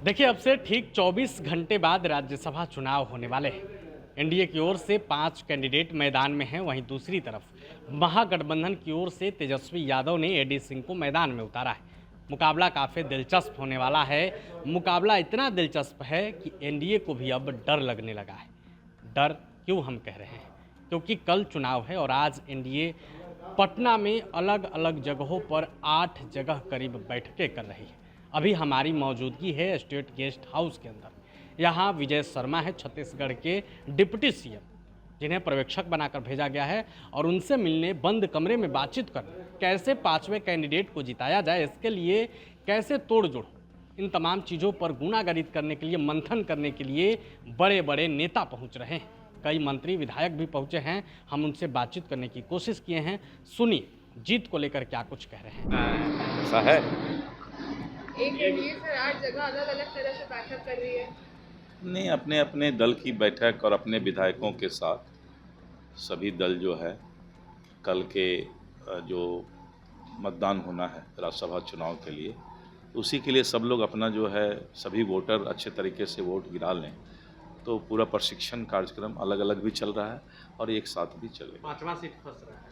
देखिए, अब से ठीक 24 घंटे बाद राज्यसभा चुनाव होने वाले हैं। एनडीए की ओर से 5 कैंडिडेट मैदान में हैं, वहीं दूसरी तरफ महागठबंधन की ओर से तेजस्वी यादव ने एडी सिंह को मैदान में उतारा है। मुकाबला काफ़ी दिलचस्प होने वाला है। मुकाबला इतना दिलचस्प है कि एनडीए को भी अब डर लगने लगा है। डर क्यों हम कह रहे हैं? क्योंकि कल चुनाव है और आज एनडीए पटना में अलग अलग जगहों पर 8 जगह करीब बैठकें कर रही है। अभी हमारी मौजूदगी है स्टेट गेस्ट हाउस के अंदर। यहाँ विजय शर्मा है, छत्तीसगढ़ के डिप्टी सीएम, जिन्हें पर्यवेक्षक बनाकर भेजा गया है और उनसे मिलने, बंद कमरे में बातचीत करने, कैसे 5वें कैंडिडेट को जिताया जाए, इसके लिए कैसे तोड़ जोड़, इन तमाम चीज़ों पर गुनागरित करने के लिए, मंथन करने के लिए बड़े बड़े नेता पहुँच रहे हैं। कई मंत्री विधायक भी पहुँचे हैं। हम उनसे बातचीत करने की कोशिश किए हैं। सुनिए जीत को लेकर क्या कुछ कह रहे हैं। ऐसा है, एक एनडीए सर 8 जगह अलग अलग तरह से बैठक कर रही है। नहीं, अपने अपने दल की बैठक और अपने विधायकों के साथ सभी दल जो है कल के जो मतदान होना है राज्यसभा चुनाव के लिए, उसी के लिए सब लोग अपना जो है सभी वोटर अच्छे तरीके से वोट गिरा लें। तो पूरा प्रशिक्षण कार्यक्रम अलग अलग भी चल रहा है और एक साथ भी चलेगा। 5वां सीट फंस रहा है।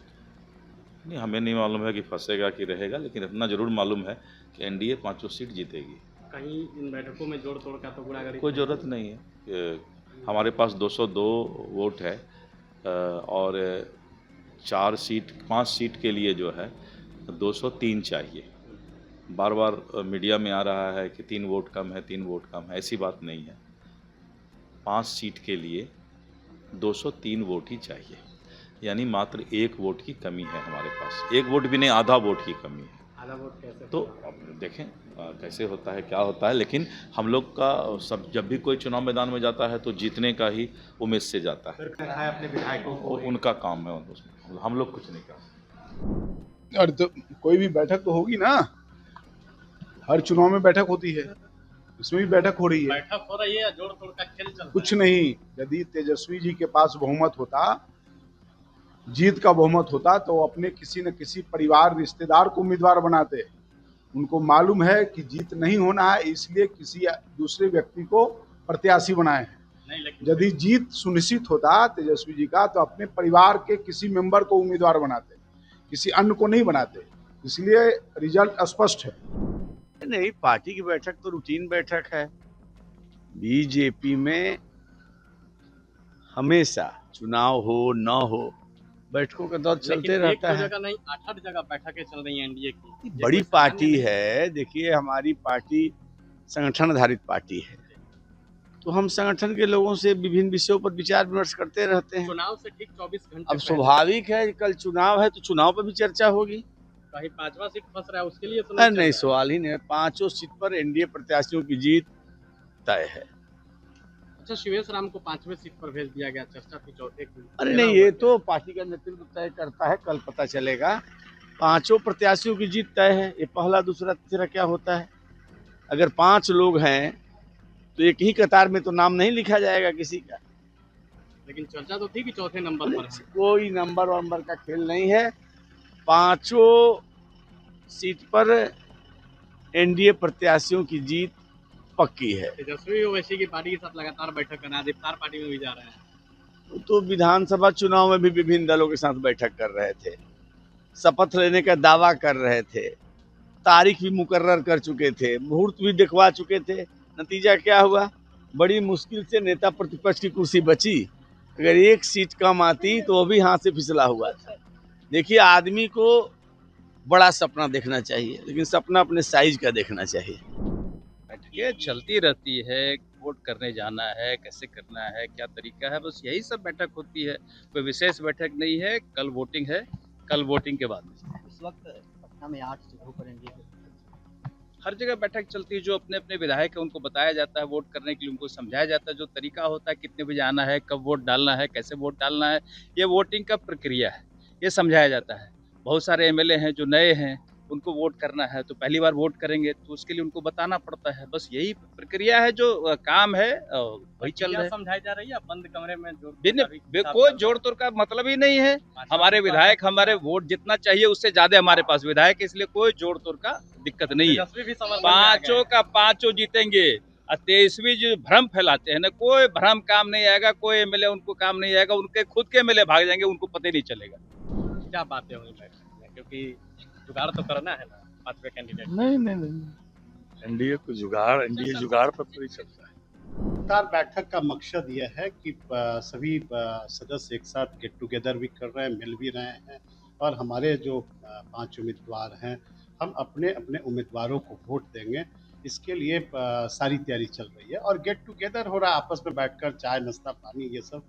नहीं, हमें नहीं मालूम है कि फंसेगा कि रहेगा, लेकिन इतना ज़रूर मालूम है कि एनडीए 5 सीट जीतेगी। कहीं इन बैठकों में जोड़ तोड़ का तो गुनागरित कोई ज़रूरत नहीं है। हमारे पास 202 वोट है और 5 सीट के लिए जो है 203 चाहिए। बार बार मीडिया में आ रहा है कि 3 वोट कम है, 3 वोट कम है। ऐसी बात नहीं है। 5 सीट के लिए 203 वोट ही चाहिए, यानी मात्र 1 वोट की कमी है हमारे पास। 1 वोट भी नहीं, आधा वोट की कमी है। आधा वोट कैसे? तो अब देखें कैसे होता है, क्या होता है, लेकिन हम लोग का सब जब भी कोई चुनाव मैदान में जाता है तो जीतने का ही उम्मीद से जाता है। अपने विधायकों को उनका काम है, उसमें हम लोग कुछ नहीं कर सकते। और तो कोई भी बैठक तो होगी ना, हर चुनाव में बैठक होती है, इसमें भी बैठक हो रही है। बैठक हो रही है, जोड़ तोड़ का खेल चल रहा है। कुछ नहीं, यदि तेजस्वी जी के पास बहुमत होता, जीत का बहुमत होता, तो अपने किसी न किसी परिवार रिश्तेदार को उम्मीदवार बनाते। उनको मालूम है कि जीत नहीं होना है, इसलिए किसी दूसरे व्यक्ति को प्रत्याशी बनाए हैं। नहीं, लेकिन यदि जीत सुनिश्चित होता तेजस्वी जी का, तो अपने परिवार के किसी मेंबर को उम्मीदवार बनाते, किसी अन्य को नहीं बनाते। इसलिए रिजल्ट स्पष्ट है। नहीं, पार्टी की बैठक तो रूटीन बैठक है। बीजेपी में हमेशा चुनाव हो न हो, बैठकों का दौर चलते रहता है। जगह नहीं, 8 जगह बैठकें चल रही हैं एनडीए की। बड़ी पार्टी है। देखिए, हमारी पार्टी संगठन आधारित पार्टी है, तो हम संगठन के लोगों से विभिन्न विषयों पर विचार विमर्श करते रहते हैं। चुनाव से ठीक 24 घंटे अब स्वाभाविक है, कल चुनाव है तो चुनाव पर भी चर्चा होगी। कहीं 5वां सीट फंस रहा है, उसके लिए तो नहीं, सवाल ही नहीं है। 5 सीट पर एनडीए प्रत्याशियों की जीत तय है। अच्छा, शिवेश राम को 5वें सीट पर भेज दिया गया, चर्चा थी चौथे की। अरे नहीं, ये तो पार्टी का नेतृत्व तय करता है, कल पता चलेगा। 5 प्रत्याशियों की जीत तय है। ये पहला दूसरा तीसरा क्या होता है? अगर 5 लोग हैं तो एक ही कतार में तो नाम नहीं लिखा जाएगा किसी का। लेकिन चर्चा तो थी कि चौथे नंबर पर है। कोई नंबर वंबर का खेल नहीं है। 5 सीट पर एनडीए प्रत्याशियों की जीत पक्की है। तेजस्वी ओवैसी की पार्टी के साथ लगातार बैठक करना, इफ्तार पार्टी में भी जा रहे हैं। तो विधानसभा चुनाव में भी विभिन्न दलों के साथ बैठक कर रहे थे, शपथ लेने का दावा कर रहे थे, तारीख भी मुकर्रर कर चुके थे, मुहूर्त भी दिखवा चुके थे। नतीजा क्या हुआ? बड़ी मुश्किल से नेता प्रतिपक्ष की कुर्सी बची। अगर 1 सीट कम आती तो वो भी हाथ से फिसला हुआ था। देखिए, आदमी को बड़ा सपना देखना चाहिए, लेकिन सपना अपने साइज का देखना चाहिए। बैठकें चलती रहती है, वोट करने जाना है, कैसे करना है, क्या तरीका है, बस यही सब बैठक होती है। कोई विशेष बैठक नहीं है। कल वोटिंग है, कल वोटिंग के बाद इस वक्त पटना में 8 जगहों पर एनडीए हर जगह बैठक चलती है। जो अपने अपने विधायक है उनको बताया जाता है, वोट करने के लिए उनको समझाया जाता है, जो तरीका होता है, कितने बजे आना है, कब वोट डालना है, कैसे वोट डालना है, ये वोटिंग का प्रक्रिया है, ये समझाया जाता है। बहुत सारे एमएलए हैं जो नए हैं, उनको वोट करना है तो पहली बार वोट करेंगे, तो उसके लिए उनको बताना पड़ता है। बस यही प्रक्रिया है, जो काम है वही चल रहा है। समझाई जा रही है बंद कमरे में कोई जोड़ तोड़ का मतलब ही नहीं है। हमारे विधायक, हमारे वोट जितना चाहिए उससे ज्यादा हमारे पास विधायक, इसलिए कोई जोड़ तोड़ का दिक्कत नहीं है। 5 का 5 जीतेंगे। तेजस्वी जो भ्रम फैलाते हैं ना, कोई भ्रम काम नहीं आएगा, कोई एमएलए उनको काम नहीं आएगा, उनके खुद के एमएलए भाग जाएंगे, उनको पता ही नहीं चलेगा। क्या बातें हुई बैठक में, क्योंकि जुगाड़ तो करना है ना पांचवें कैंडिडेट। नहीं, एनडीए जुगाड़ पर पूरी चलता है। विस्तार बैठक का मकसद यह है कि सभी सदस्य एक साथ गेट टुगेदर भी कर रहे हैं, मिल भी रहे हैं, और हमारे जो 5 उम्मीदवार हैं, हम अपने अपने उम्मीदवारों को वोट देंगे। इसके लिए सारी तैयारी चल रही है और गेट टुगेदर हो रहा है, आपस में बैठकर चाय नाश्ता पानी ये सब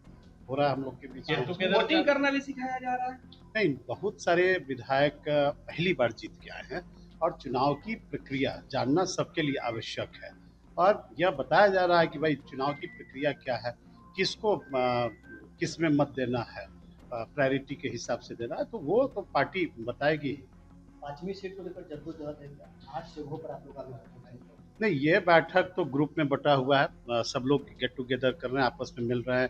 हो रहा है हम लोग के बीच। वोटिंग करना भी सिखाया जा रहा है? नहीं, बहुत सारे विधायक पहली बार जीत के आए हैं और चुनाव की प्रक्रिया जानना सबके लिए आवश्यक है, और यह बताया जा रहा है कि भाई चुनाव की प्रक्रिया क्या है, किसको किस में मत देना है, प्रायोरिटी के हिसाब से देना है, तो वो तो पार्टी बताएगी। 5वीं सीट को लेकर जद्दोजहद है, 8 जगहों पर आप लोग का नहीं, ये बैठक तो ग्रुप में बटा हुआ है, सब लोग गेट टुगेदर कर रहे हैं, आपस में मिल रहे हैं,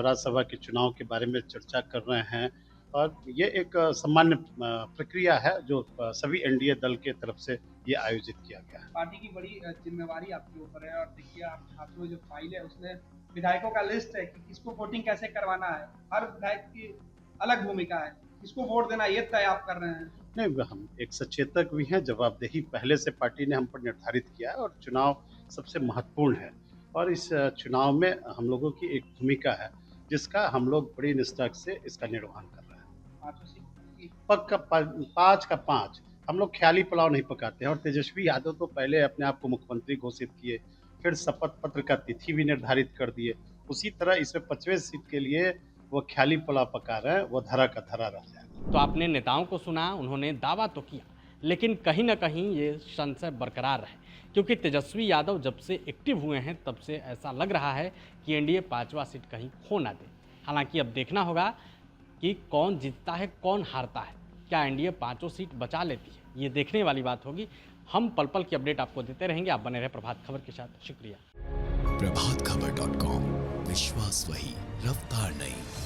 राज्यसभा के चुनाव के बारे में चर्चा कर रहे हैं, और ये एक सामान्य प्रक्रिया है जो सभी एनडीए दल के तरफ से ये आयोजित किया गया है। पार्टी की बड़ी जिम्मेवारी आपके ऊपर है, और देखिए आप लोग जो फाइल है उसमें विधायकों का लिस्ट है कि किसको वोटिंग कैसे करवाना है, हर विधायक की अलग भूमिका है, किसको वोट देना ये तय आप कर रहे हैं। नहीं, हम एक सचेतक भी हैं, जवाबदेही पहले से पार्टी ने हम पर निर्धारित किया है, और चुनाव सबसे महत्वपूर्ण है, और इस चुनाव में हम लोगों की एक भूमिका है जिसका हम लोग बड़ी निष्ठा से इसका निर्वहन कर रहे हैं। पक्का 5 का 5, हम लोग ख्याली पुलाव नहीं पकाते हैं, और तेजस्वी यादव तो पहले अपने आप को मुख्यमंत्री घोषित किए, फिर शपथ पत्र का तिथि भी निर्धारित कर दिए, उसी तरह इसमें 5वें सीट के लिए वो ख्याली पुलाव पका रहे हैं, वो धरा का धरा रह जाएगा। तो आपने नेताओं को सुना, उन्होंने दावा तो किया, लेकिन कहीं ना कहीं ये संशय बरकरार है, क्योंकि तेजस्वी यादव जब से एक्टिव हुए हैं तब से ऐसा लग रहा है कि एनडीए 5वां सीट कहीं खो ना दे। हालांकि अब देखना होगा कि कौन जीतता है, कौन हारता है, क्या एनडीए 5 सीट बचा लेती है, ये देखने वाली बात होगी। हम पल पल की अपडेट आपको देते रहेंगे, आप बने रहे प्रभात खबर के साथ। शुक्रिया। प्रभातखबर.com, विश्वास वही, रफ्तार नहीं।